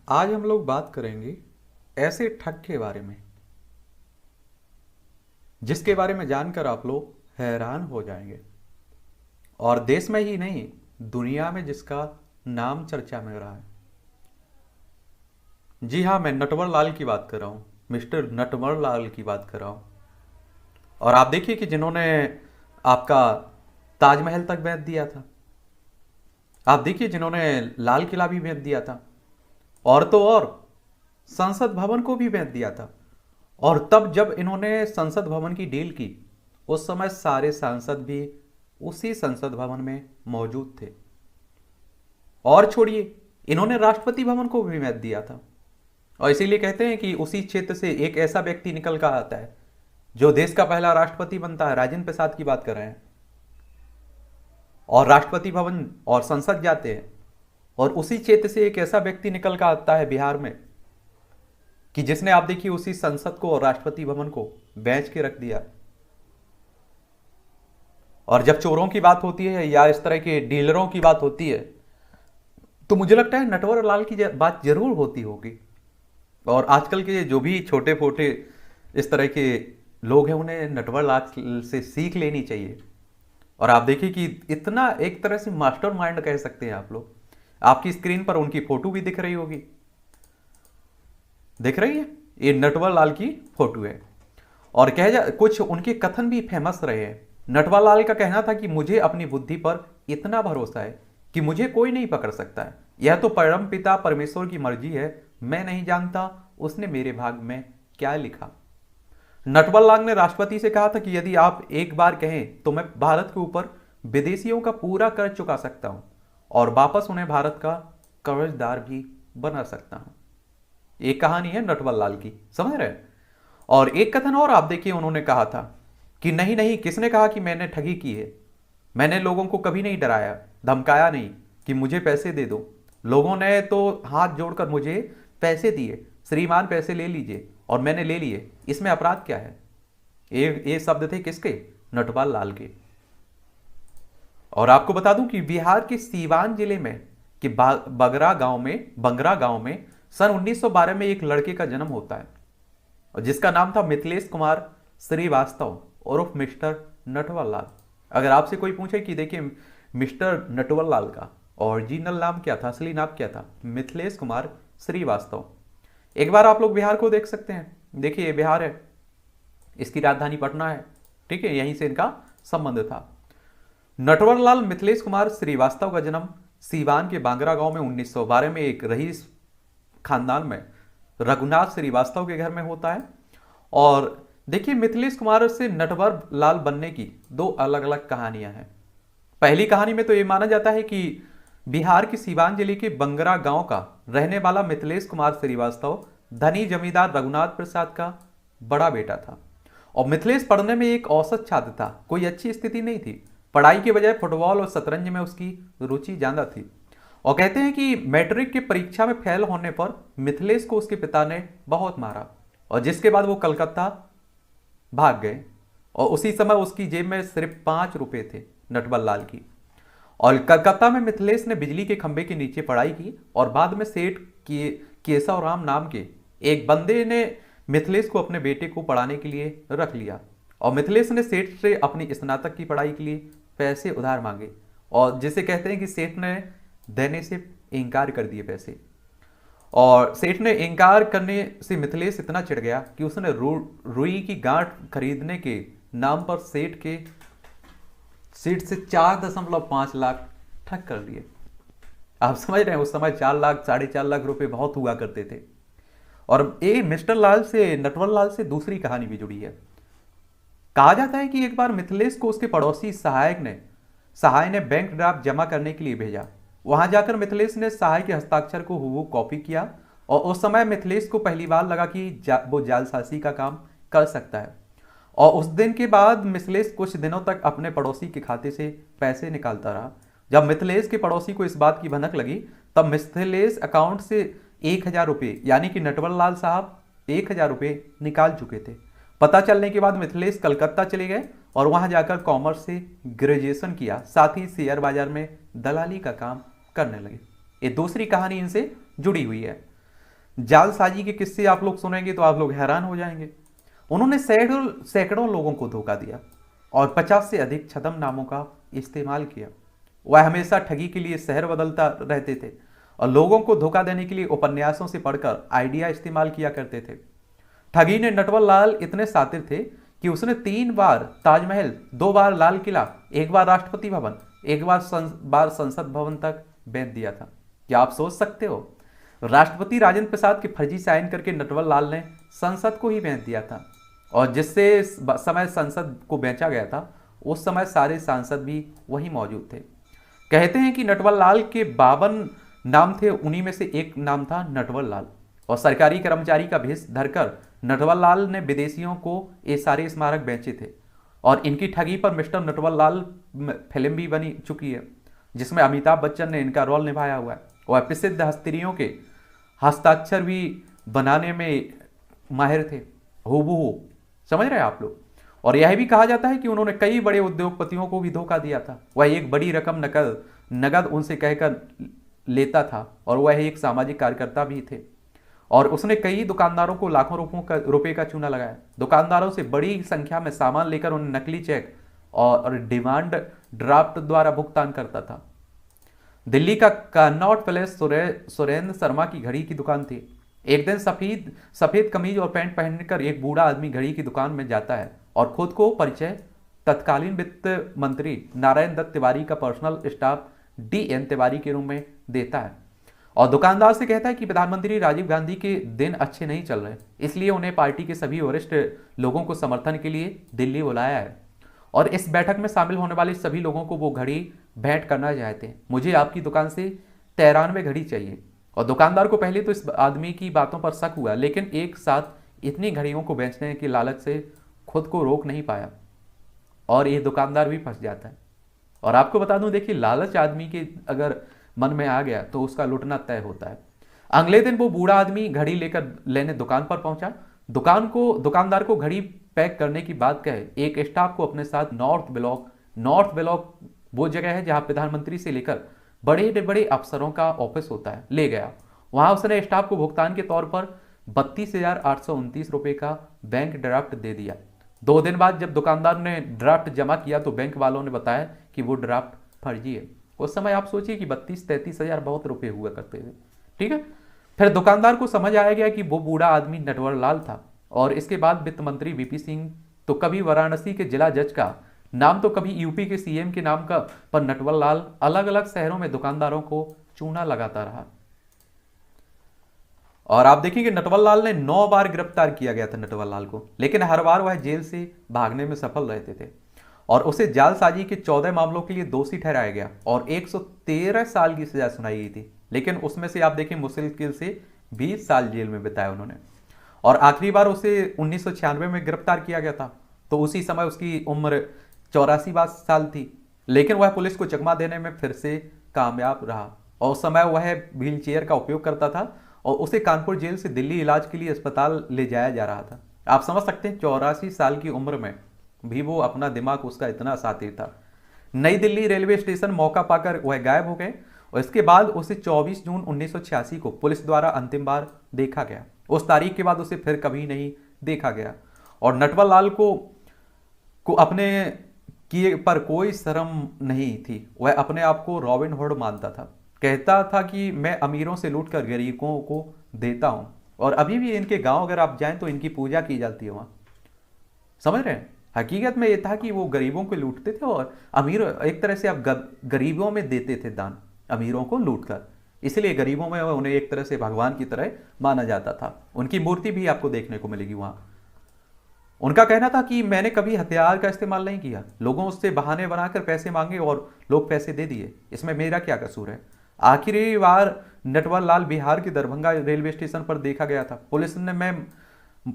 आज हम लोग बात करेंगे ऐसे ठग के बारे में जिसके बारे में जानकर आप लोग हैरान हो जाएंगे। और देश में ही नहीं, दुनिया में जिसका नाम चर्चा में रहा है। जी हाँ, मैं नटवर लाल की बात कर रहा हूँ, मिस्टर नटवर लाल की बात कर रहा हूँ। और आप देखिए कि जिन्होंने आपका ताजमहल तक बेच दिया था, आप देखिए जिन्होंने लाल किला भी बेच दिया था, और तो और संसद भवन को भी बेच दिया था। और तब जब इन्होंने संसद भवन की डील की, उस समय सारे सांसद भी उसी संसद भवन में मौजूद थे। और छोड़िए, इन्होंने राष्ट्रपति भवन को भी बेच दिया था। और इसीलिए कहते हैं कि उसी क्षेत्र से एक ऐसा व्यक्ति निकल कर आता है जो देश का पहला राष्ट्रपति बनता है। राजेंद्र प्रसाद की बात कर रहे हैं। और राष्ट्रपति भवन और संसद जाते हैं, और उसी क्षेत्र से एक ऐसा व्यक्ति निकल कर आता है बिहार में कि जिसने, आप देखिए, उसी संसद को और राष्ट्रपति भवन को बेच के रख दिया। और जब चोरों की बात होती है या इस तरह के डीलरों की बात होती है, तो मुझे लगता है नटवर लाल की बात जरूर होती होगी। और आजकल के जो भी छोटे फोटे इस तरह के लोग हैं, उन्हें नटवर लाल से सीख लेनी चाहिए। और आप देखिए कि इतना एक तरह से मास्टरमाइंड कह सकते हैं आप लोग। आपकी स्क्रीन पर उनकी फोटो भी दिख रही होगी, दिख रही है, ये नटवर लाल की फोटो है। और कुछ उनके कथन भी फेमस रहे हैं। नटवर लाल का कहना था कि मुझे अपनी बुद्धि पर इतना भरोसा है कि मुझे कोई नहीं पकड़ सकता है। यह तो परम पिता परमेश्वर की मर्जी है, मैं नहीं जानता उसने मेरे भाग में क्या लिखा। नटवर लाल ने राष्ट्रपति से कहा था कि यदि आप एक बार कहें तो मैं भारत के ऊपर विदेशियों का पूरा कर चुका सकता हूं और वापस उन्हें भारत का कर्जदार भी बना सकता हूं। एक कहानी है नटवर लाल की, समझ रहे हैं। और एक कथन और आप देखिए, उन्होंने कहा था कि नहीं नहीं, किसने कहा कि मैंने ठगी की है। मैंने लोगों को कभी नहीं डराया, धमकाया नहीं कि मुझे पैसे दे दो। लोगों ने तो हाथ जोड़कर मुझे पैसे दिए, श्रीमान पैसे ले लीजिए, और मैंने ले लिए। इसमें अपराध क्या है। ये शब्द थे किसके? नटवर लाल के। और आपको बता दूं कि बिहार के सीवान जिले में कि बंगरा गांव में सन 1912 में एक लड़के का जन्म होता है, और जिसका नाम था मिथिलेश कुमार श्रीवास्तव उर्फ मिस्टर नटवर लाल। अगर आपसे कोई पूछे कि देखिए मिस्टर नटवर लाल का ओरिजिनल नाम क्या था, असली नाम क्या था, मिथिलेश कुमार श्रीवास्तव। एक बार आप लोग बिहार को देख सकते हैं। देखिए ये बिहार है, इसकी राजधानी पटना है, ठीक है, यहीं से इनका संबंध था। नटवर लाल मिथिलेश कुमार श्रीवास्तव का जन्म सीवान के बांगरा गांव में 1912 में एक रईस खानदान में रघुनाथ श्रीवास्तव के घर में होता है। और देखिए, मिथिलेश कुमार से नटवर लाल बनने की दो अलग अलग कहानियां हैं। पहली कहानी में तो यह माना जाता है कि बिहार के सीवान जिले के बंगरा गांव का रहने वाला मिथिलेश कुमार श्रीवास्तव धनी जमींदार रघुनाथ प्रसाद का बड़ा बेटा था। और मिथिलेश पढ़ने में एक औसत छात्र था, कोई अच्छी स्थिति नहीं थी। पढ़ाई के बजाय फुटबॉल और शतरंज में उसकी रुचि ज्यादा थी। और कहते हैं कि मैट्रिक की परीक्षा में फेल होने पर मिथिलेश को उसके पिता ने बहुत मारा, और जिसके बाद वो कलकत्ता भाग गए। और उसी समय उसकी जेब में सिर्फ 5 रुपए थे नटवर लाल की। और कलकत्ता में मिथिलेश ने बिजली के खंभे के नीचे पढ़ाई की, और बाद में सेठ केशव राम नाम के एक बंदे ने मिथिलेश को अपने बेटे को पढ़ाने के लिए रख लिया। और मिथिलेश ने सेठ से अपनी स्नातक की पढ़ाई के लिए पैसे उधार मांगे, और जिसे कहते हैं कि सेठ ने देने से इनकार कर दिए पैसे। और सेठ ने इनकार करने से मिथिलेश इतना चिढ़ गया कि उसने रुई की गांठ खरीदने के नाम पर सेठ से 4.5 लाख ठग कर लिए। आप समझ रहे हैं, उस समय 4 लाख 4.5 लाख रुपए बहुत हुआ करते थे। और ये मिस्टर लाल से, नटवर लाल से दूसरी कहानी भी जुड़ी है। कहा जाता है कि एक बार मिथिलेश को उसके पड़ोसी सहाय ने बैंक ड्राफ्ट जमा करने के लिए भेजा। वहां जाकर मिथिलेश ने सहाय के हस्ताक्षर को हूबहू कॉपी किया, और उस समय मिथिलेश को पहली बार लगा कि वो जालसाजी का काम कर सकता है। और उस दिन के बाद मिथिलेश कुछ दिनों तक अपने पड़ोसी के खाते से पैसे निकालता रहा। जब मिथिलेश के पड़ोसी को इस बात की भनक लगी, तब मिथिलेश अकाउंट से 1,000 रुपये, यानी कि नटवर लाल साहब 1,000 रुपये निकाल चुके थे। पता चलने के बाद मिथिलेश कलकत्ता चले गए, और वहां जाकर कॉमर्स से ग्रेजुएशन किया, साथ ही शेयर बाजार में दलाली का काम करने लगे। ये दूसरी कहानी इनसे जुड़ी हुई है। जालसाजी के किस्से आप लोग सुनेंगे तो आप लोग हैरान हो जाएंगे। उन्होंने सैकड़ों सैकड़ों लोगों को धोखा दिया और 50 से अधिक छद्म नामों का इस्तेमाल किया। वह हमेशा ठगी के लिए शहर बदलता रहते थे और लोगों को धोखा देने के लिए उपन्यासों से पढ़कर आइडिया इस्तेमाल किया करते थे। ठगी ने नटवर लाल इतने शातिर थे कि उसने 3 बार ताजमहल, 2 बार लाल किला, 1 बार राष्ट्रपति भवन, 1 बार संसद भवन तक बेच दिया था। क्या आप सोच सकते हो, राष्ट्रपति राजेंद्र प्रसाद के फर्जी साइन करके नटवर लाल ने संसद को ही बेच दिया था। और जिससे समय संसद को बेचा गया था उस समय सारे सांसद भी वही मौजूद थे। कहते हैं कि नटवर लाल के 52 नाम थे, उन्हीं में से एक नाम था नटवर लाल। और सरकारी कर्मचारी का भेष धरकर नटवर लाल ने विदेशियों को ये सारे स्मारक बेचे थे। और इनकी ठगी पर मिस्टर नटवर लाल फिल्म भी बनी चुकी है जिसमें अमिताभ बच्चन ने इनका रोल निभाया हुआ है। वह प्रसिद्ध हस्तियों के हस्ताक्षर भी बनाने में माहिर थे, हूबहू। समझ रहे हैं आप लोग। और यह भी कहा जाता है कि उन्होंने कई बड़े उद्योगपतियों को भी धोखा दिया था। वह एक बड़ी रकम नगद उनसे कहकर लेता था और वह एक सामाजिक कार्यकर्ता भी थे। और उसने कई दुकानदारों को लाखों रुपए का चूना लगाया। दुकानदारों से बड़ी संख्या में सामान लेकर उन्हें नकली चेक और डिमांड ड्राफ्ट द्वारा भुगतान करता था। दिल्ली का कनॉट पैलेस सुरेंद्र शर्मा की घड़ी की दुकान थी। एक दिन सफेद कमीज और पैंट पहनकर एक बूढ़ा आदमी घड़ी की दुकान में जाता है और खुद को परिचय तत्कालीन वित्त मंत्री नारायण दत्त तिवारी का पर्सनल स्टाफ DN तिवारी के रूप में देता है और दुकानदार से कहता है कि प्रधानमंत्री राजीव गांधी के दिन अच्छे नहीं चल रहे, इसलिए उन्हें पार्टी के सभी वरिष्ठ लोगों को समर्थन के लिए दिल्ली बुलाया है और इस बैठक में शामिल होने वाले सभी लोगों को वो घड़ी भेंट करना चाहते हैं। मुझे आपकी दुकान से 93 घड़ी चाहिए। और दुकानदार को पहले तो इस आदमी की बातों पर शक हुआ, लेकिन एक साथ इतनी घड़ियों को बेचने की लालच से खुद को रोक नहीं पाया और ये दुकानदार भी फंस जाता है। और आपको बता दूं, देखिए, लालच आदमी के अगर मन में आ गया तो उसका लुटना तय होता है। अगले दिन वो बूढ़ा आदमी घड़ी लेने दुकान पर पहुंचा। दुकानदार को घड़ी पैक करने की बात कहे, एक स्टाफ को अपने साथ नॉर्थ ब्लॉक वो जगह है जहां प्रधानमंत्री से लेकर बड़े बड़े अफसरों का ऑफिस होता है, ले गया। वहां उसने स्टाफ को भुगतान के तौर पर 32,829 रुपए का बैंक ड्राफ्ट दे दिया। 2 दिन बाद जब दुकानदार ने ड्राफ्ट जमा किया तो बैंक वालों ने बताया कि वो ड्राफ्ट फर्जी है। उस समय आप सोचिए कि 32-33 हजार बहुत रुपए हुआ करते थे। ठीक है। फिर दुकानदार को समझ आया गया कि वो बूढ़ा आदमी नटवर लाल था। और इसके बाद वित्त मंत्री VP सिंह तो कभी वाराणसी के जिला जज का नाम तो कभी यूपी के CM के नाम का, पर नटवर लाल अलग अलग शहरों में दुकानदारों को चूना लगाता रहा। और आप देखिए कि नटवर लाल ने 9 बार गिरफ्तार किया गया था नटवर लाल को, लेकिन हर बार वह जेल से भागने में सफल रहते थे और उसे जालसाजी के 14 मामलों के लिए दोषी ठहराया गया और 113 साल की सजा सुनाई गई थी। लेकिन उसमें से आप देखिए मुश्किल से 20 साल जेल में बिताया उन्होंने। और आखिरी बार उसे 1996 में गिरफ्तार किया गया था, तो उसी समय उसकी उम्र 84 साल थी। लेकिन वह पुलिस को चकमा देने में फिर से कामयाब रहा और उस समय वह व्हील चेयर का उपयोग करता था और उसे कानपुर जेल से दिल्ली इलाज के लिए अस्पताल ले जाया जा रहा था। आप समझ सकते हैं 84 साल की उम्र में भी वो अपना दिमाग उसका इतना शातिर था। नई दिल्ली रेलवे स्टेशन मौका पाकर वह गायब हो गए और इसके बाद उसे 24 जून 1986 को पुलिस द्वारा अंतिम बार देखा गया। उस तारीख के बाद उसे फिर कभी नहीं देखा गया और नटवर लाल को अपने किए पर कोई शर्म नहीं थी। वह अपने आप को रॉबिन हुड मानता था। कहता था कि मैं अमीरों से लूटकर गरीबों को देता हूं। और अभी भी इनके गांव अगर आप जाएं तो इनकी पूजा की जाती है वहां। समझ रहे हैं, हकीकत में यह था कि वो गरीबों को लूटते थे और अमीर एक तरह से आप गरीबों में देते थे दान, अमीरों को लूटकर। इसलिए गरीबों में उन्हें एक तरह से भगवान की तरह माना जाता था। उनकी मूर्ति भी आपको देखने को मिलेगी वहां। उनका कहना था कि मैंने कभी हथियार का इस्तेमाल नहीं किया, लोगों से बहाने बनाकर पैसे मांगे और लोग पैसे दे दिए, इसमें मेरा क्या कसूर है। आखिरी बार नटवर लाल बिहार के दरभंगा रेलवे स्टेशन पर देखा गया था। पुलिस ने मैं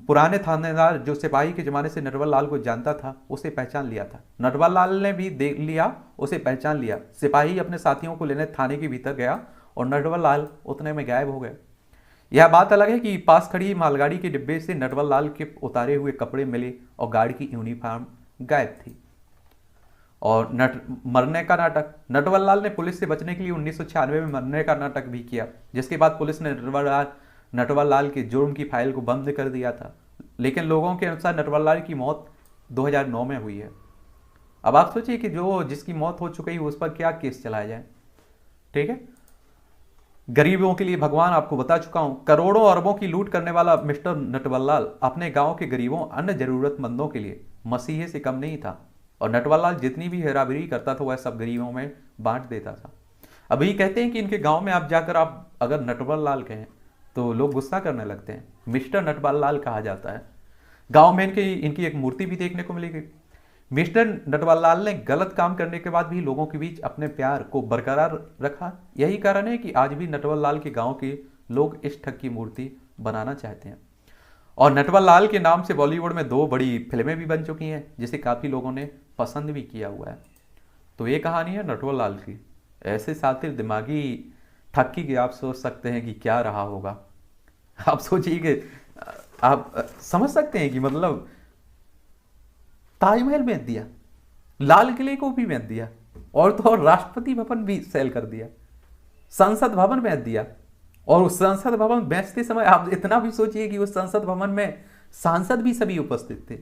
पुराने थानेदार जो सिपाही के जमाने से नटवर लाल को जानता था उसे पहचान लिया था। नटवर लाल ने भी देख लिया, उसे पहचान लिया। सिपाही अपने साथियों को लेने थाने के भीतर गया और नटवर लाल उतने में गायब हो गए। यह बात अलग है कि पास खड़ी मालगाड़ी के डिब्बे से नटवर लाल के उतारे हुए कपड़े मिले और गार्ड की यूनिफॉर्म गायब थी। और मरने का नाटक, नटवर लाल ने पुलिस से बचने के लिए 1996 में मरने का नाटक भी किया, जिसके बाद पुलिस ने नटवर लाल के जुर्म की फाइल को बंद कर दिया था, लेकिन लोगों के अनुसार नटवर लाल की मौत 2009 में हुई है। अब आप सोचिए कि जो जिसकी मौत हो चुकी है उस पर क्या केस चलाया जाए। ठीक है, गरीबों के लिए भगवान, आपको बता चुका हूं, करोड़ों अरबों की लूट करने वाला मिस्टर नटवरलाल अपने गांव के गरीबों, अन्य जरूरतमंदों के लिए मसीहे से कम नहीं था। और नटवरलाल जितनी भी हेराफेरी करता था वह सब गरीबों में बांट देता था। अभी कहते हैं कि इनके गांव में आप जाकर आप अगर नटवरलाल कहें तो लोग गुस्सा करने लगते हैं, मिस्टर नटवरलाल कहा जाता है। गांव में इनकी एक मूर्ति भी देखने को मिलेगी। मिस्टर नटवरलाल ने गलत काम करने के बाद भी लोगों के बीच अपने प्यार को बरकरार रखा। यही कारण है कि आज भी नटवरलाल के गांव के लोग इस ठग की मूर्ति बनाना चाहते हैं। और नटवरलाल के नाम से बॉलीवुड में 2 बड़ी फिल्में भी बन चुकी हैं, जिसे काफ़ी लोगों ने पसंद भी किया हुआ है। तो ये कहानी है नटवरलाल की। ऐसे सातिर दिमागी ठगी की आप सोच सकते हैं कि क्या रहा होगा। आप सोचिए कि आप समझ सकते हैं कि मतलब ताजमहल बेच दिया, लाल किले को भी बेच दिया, और तो और राष्ट्रपति भवन भी सेल कर दिया, संसद भवन बेच दिया। और उस संसद भवन बेचते समय आप इतना भी सोचिए कि उस संसद भवन में सांसद भी सभी उपस्थित थे।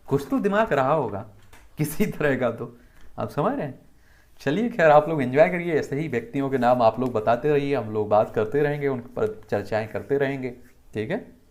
कुछ तो दिमाग रहा होगा किसी तरह का, तो आप समझ रहे हैं। चलिए खैर, आप लोग एंजॉय करिए, ऐसे ही व्यक्तियों के नाम आप लोग बताते रहिए, हम लोग बात करते रहेंगे, उन पर चर्चाएं करते रहेंगे। ठीक है।